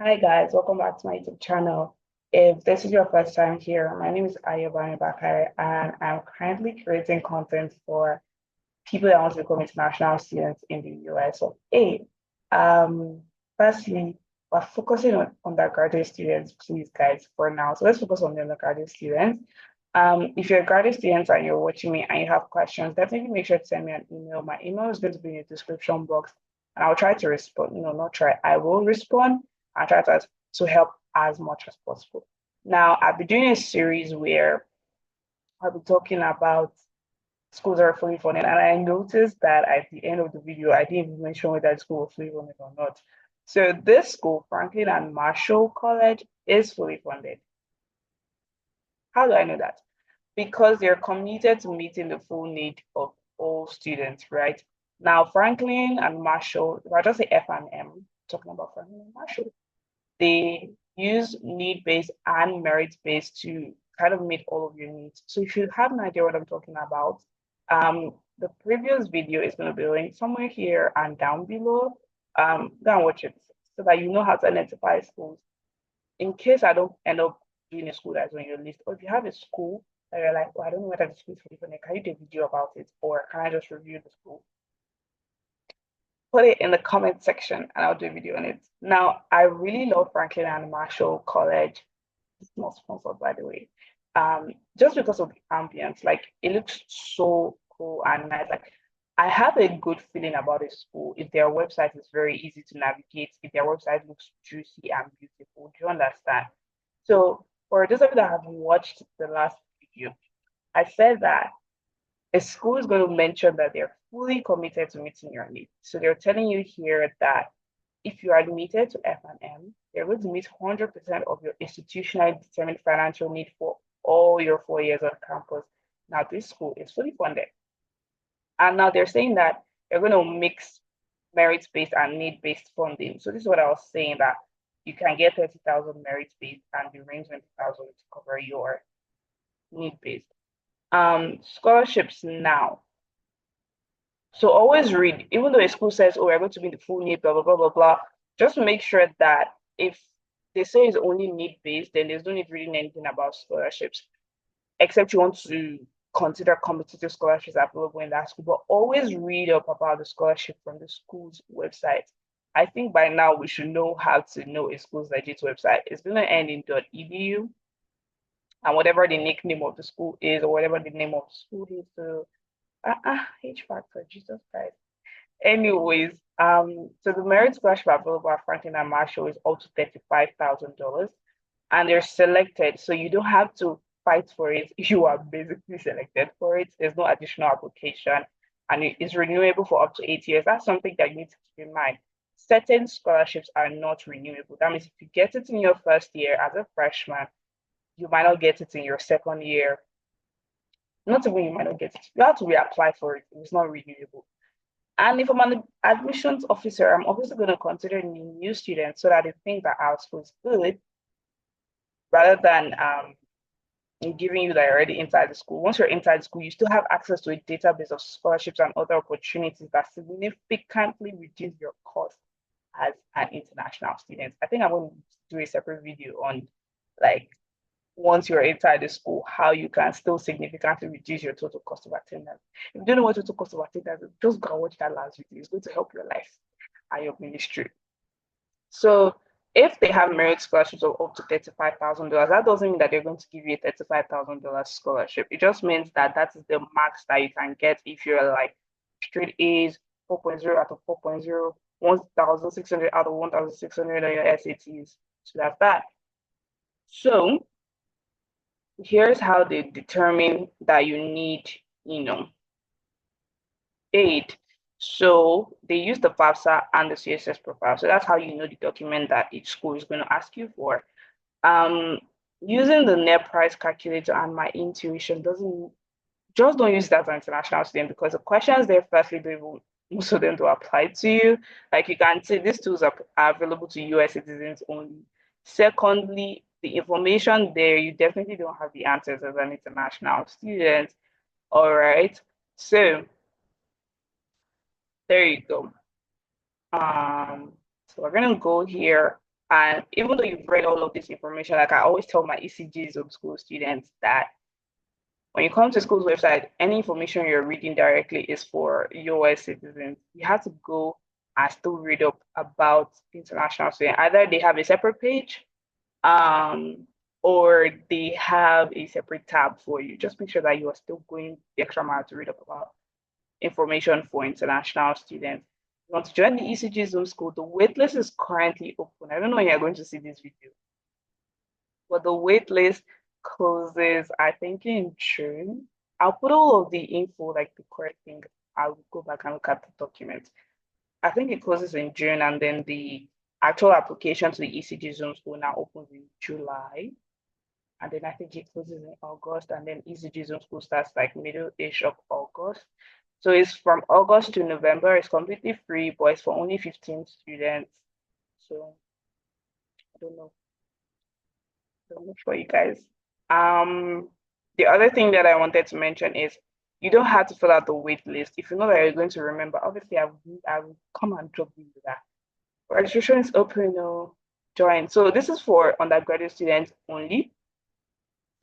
Hi guys, welcome back to my YouTube channel. If this is your first time here, my name is Ayobami Bakare and I'm currently creating content for people that want to become international students in the US of A. Firstly, we're focusing on undergraduate students, please guys, for now. So let's focus on the undergraduate students. If you're a graduate student and you're watching me and you have questions, definitely make sure to send me an email. My email is going to be in the description box and I'll try to respond. Not try, I will respond and try to help as much as possible. Now, I'll be doing a series where I'll be talking about schools are fully funded. And I noticed that at the end of the video, I didn't even mention whether the school was fully funded or not. So this school, Franklin and Marshall College, is fully funded. How do I know that? Because they're committed to meeting the full need of all students, right? Now, Franklin and Marshall, if I just say F and M, talking about Franklin and Marshall, they use need-based and merit-based to kind of meet all of your needs. So if you have an idea what I'm talking about, the previous video is going to be linked somewhere here and down below. Go and watch it so that you know how to identify schools. In case I don't end up doing a school that's on your list, or if you have a school that you're like, oh, I don't know whether the school is for different, can you do a video about it, or can I just review the school? Put it in the comment section and I'll do a video on it. Now, I really love Franklin and Marshall College. It's not sponsored, by the way. Just because of the ambience, like it looks so cool and nice. Like I have a good feeling about the school. If their website is very easy to navigate, if their website looks juicy and beautiful, do you understand? So for those of you that have watched the last video, I said that a school is going to mention that they're fully committed to meeting your needs. So they're telling you here that if you are admitted to F&M, they're going to meet 100% of your institutionally determined financial need for all your 4 years on campus. Now, this school is fully funded. And now they're saying that they're going to mix merit-based and need-based funding. So this is what I was saying, that you can get 30,000 merit-based and the remaining 20,000 to cover your need-based. Scholarships now. So always read, even though a school says, oh, we're going to be the full need, blah, blah, blah, blah, blah, just make sure that if they say it's only need-based, then there's no need reading anything about scholarships, except you want to consider competitive scholarships available in that school, but always read up about the scholarship from the school's website. I think by now we should know how to know a school's legit website. It's going to end in .edu, and whatever the nickname of the school is, or whatever the name of the school is, so H factor, Jesus Christ. Anyways, so the merit scholarship available at Franklin and Marshall is up to $35,000, and they're selected, so you don't have to fight for it. You are basically selected for it. There's no additional application, and it is renewable for up to 8 years. That's something that you need to keep in mind. Certain scholarships are not renewable. That means if you get it in your first year as a freshman, you might not get it in your second year. Not even you might not get it. You have to reapply for it. It's not renewable. And if I'm an admissions officer, I'm obviously going to consider new students so that they think that our school is good, rather than giving you that you're already inside the school. Once you're inside the school, you still have access to a database of scholarships and other opportunities that significantly reduce your cost as an international student. I think I'm going to do a separate video on, like, once you're inside the school, how you can still significantly reduce your total cost of attendance. If you don't know what total cost of attendance is, just go and watch that last video. It's going to help your life and your ministry. So if they have merit scholarships of up to $35,000, that doesn't mean that they're going to give you a $35,000 scholarship. It just means that that is the max that you can get if you're like straight A's, 4.0 out of 4.0, 1,600 out of 1,600 on your SATs. So that's that. So here's how they determine that you need, aid. So they use the FAFSA and the CSS profile. So that's how you know the document that each school is going to ask you for. Using the net price calculator and my intuition don't use that as an international student, because the questions there, firstly, most of them do apply to you. Like you can see, these tools are available to US citizens only. Secondly, the information there, you definitely don't have the answers as an international student. All right. So there you go. So we're gonna go here, and even though you've read all of this information, like I always tell my ECG Zoom School students that when you come to school's website, any information you're reading directly is for US citizens. You have to go and still read up about international students. Either they have a separate page, um, or they have a separate tab for you. Just make sure that you are still going the extra mile to read up about information for international students. If you want to join the ECG Zoom School, the waitlist is currently open. I don't know when you're going to see this video, but the waitlist closes, I think, in June. I'll put all of the info, like the correct thing. I'll go back and look at the document. I think it closes in June, and then the actual application to the ECG Zoom School now opens in July. And then I think it closes in August, and then ECG Zoom School starts like middle-ish of August. So it's from August to November. It's completely free, but it's for only 15 students. So I don't know. So much for you guys. The other thing that I wanted to mention is you don't have to fill out the wait list. If you know that you're going to remember, obviously I will come and drop you with that. Registration is open, join. So this is for undergraduate students only.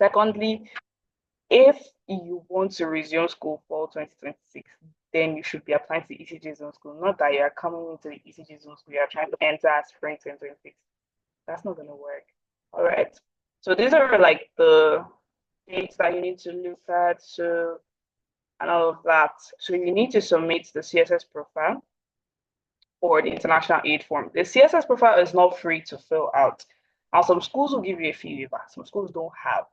Secondly, if you want to resume school fall 2026, then you should be applying to ECG Zone School. Not that you're coming into the ECG Zone School, you're trying to enter spring 2026. That's not going to work. All right. So these are like the dates that you need to look at. So, and all of that. So you need to submit the CSS profile or the international aid form. The CSS profile is not free to fill out. Now, some schools will give you a fee waiver, some schools don't have.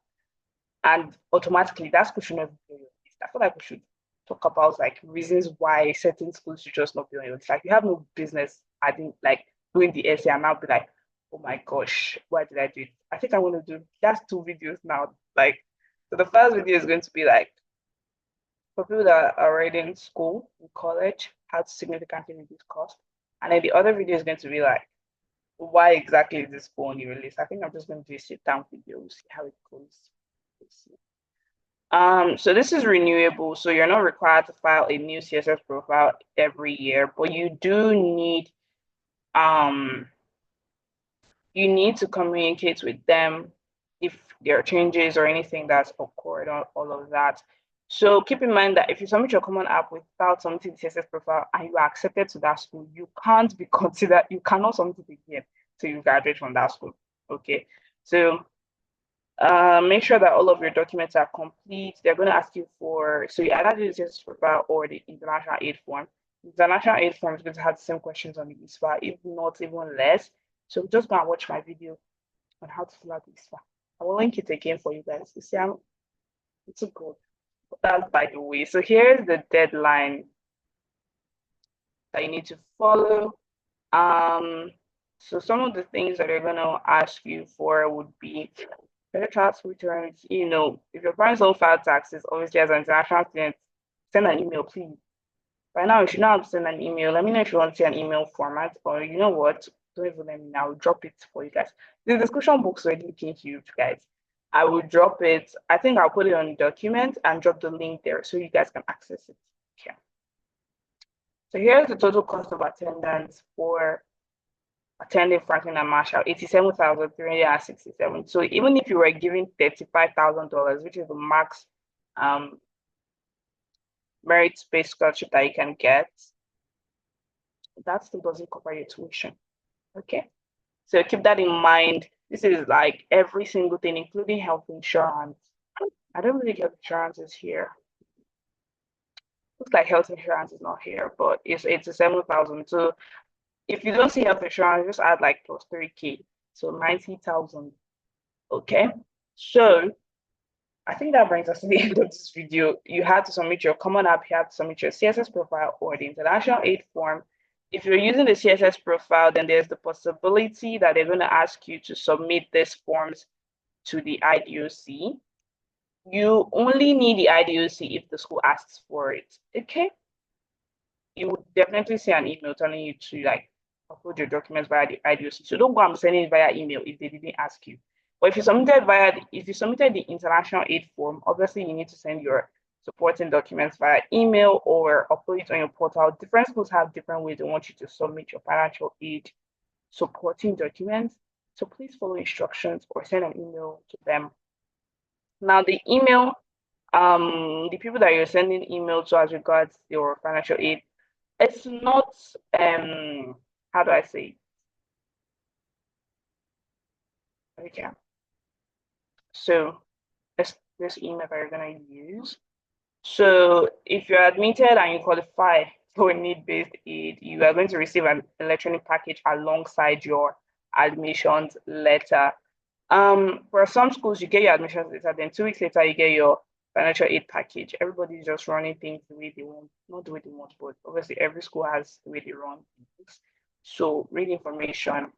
And automatically, that school should not be on your list. I feel like we should talk about like reasons why certain schools should just not be on your list. Like you have no business adding like doing the essay and now be like, oh my gosh, why did I do it? I think I want to do that's 2 videos now. Like, so the first video is going to be like for people that are already in school, in college, how to significantly reduce cost. And then the other video is going to be like, why exactly is this school only released? I think I'm just going to do a sit down video, we'll see how it goes. So this is renewable, so you're not required to file a new CSS profile every year, but you do need to communicate with them if there are changes or anything that's occurred on all of that. So keep in mind that if you submit your common app without submitting the CSS profile and you are accepted to that school, you can't be considered, you cannot submit it again till you graduate from that school. Okay. So make sure that all of your documents are complete. They're going to ask you for, so you either do the CSS profile or the international aid form. The international aid form is going to have the same questions on the ISFA, if not even less. So just go and watch my video on how to fill out the ISFA. I will link it again for you guys. You see, it's good. That's by the way. So here's the deadline that you need to follow. So some of the things that they're going to ask you for would be credit tax returns. You know, if your parents don't file taxes, obviously as an international student, send an email, please. By now, you should not have to send an email. Let me know if you want to see an email format, or you know what? Don't even let me know. I'll drop it for you guys. The description box already looking huge, guys. I will drop it. I think I'll put it on the document and drop the link there so you guys can access it. Okay. So here's the total cost of attendance for attending Franklin and Marshall, $87,367. So even if you were giving $35,000, which is the max merit-based scholarship that you can get, that still doesn't cover your tuition. Okay, so keep that in mind. This is like every single thing, including health insurance. I don't really get insurances here. Looks like health insurance is not here, but it's 87,000. So if you don't see health insurance, just add like plus 3K, so 90,000. Okay, so I think that brings us to the end of this video. You had to submit your common app, you have to submit your CSS profile or the international aid form. If you're using the CSS profile, then there's the possibility that they're going to ask you to submit these forms to the IDOC. You only need the IDOC if the school asks for it. Okay. You would definitely see an email telling you to like upload your documents via the IDOC. So don't go and send it via email if they didn't ask you. But if you submitted the international aid form, obviously you need to send your supporting documents via email or upload it on your portal. Different schools have different ways they want you to submit your financial aid supporting documents. So please follow instructions or send an email to them. Now, the email, the people that you're sending email to as regards your financial aid, it's not, how do I say? Okay. So this email that you're gonna use. So if you're admitted and you qualify for need-based aid, you are going to receive an electronic package alongside your admissions letter. For some schools, you get your admissions letter, then 2 weeks later, you get your financial aid package. Everybody's just running things the way they want, not the way they want, but obviously every school has the way they run things. So read information.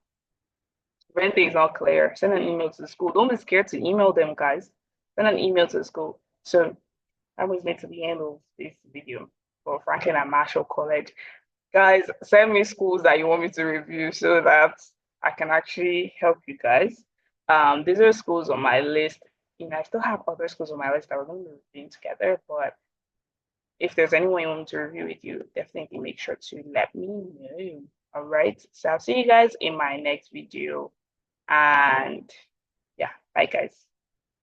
When things are clear, send an email to the school. Don't be scared to email them, guys. Send an email to the school. So that was made to the end of this video for Franklin and Marshall College. Guys, send me schools that you want me to review so that I can actually help you guys. These are schools on my list. I still have other schools on my list that we're going to be reviewing together, but if there's anyone you want me to review with you, definitely make sure to let me know. All right. So I'll see you guys in my next video. And yeah, bye guys.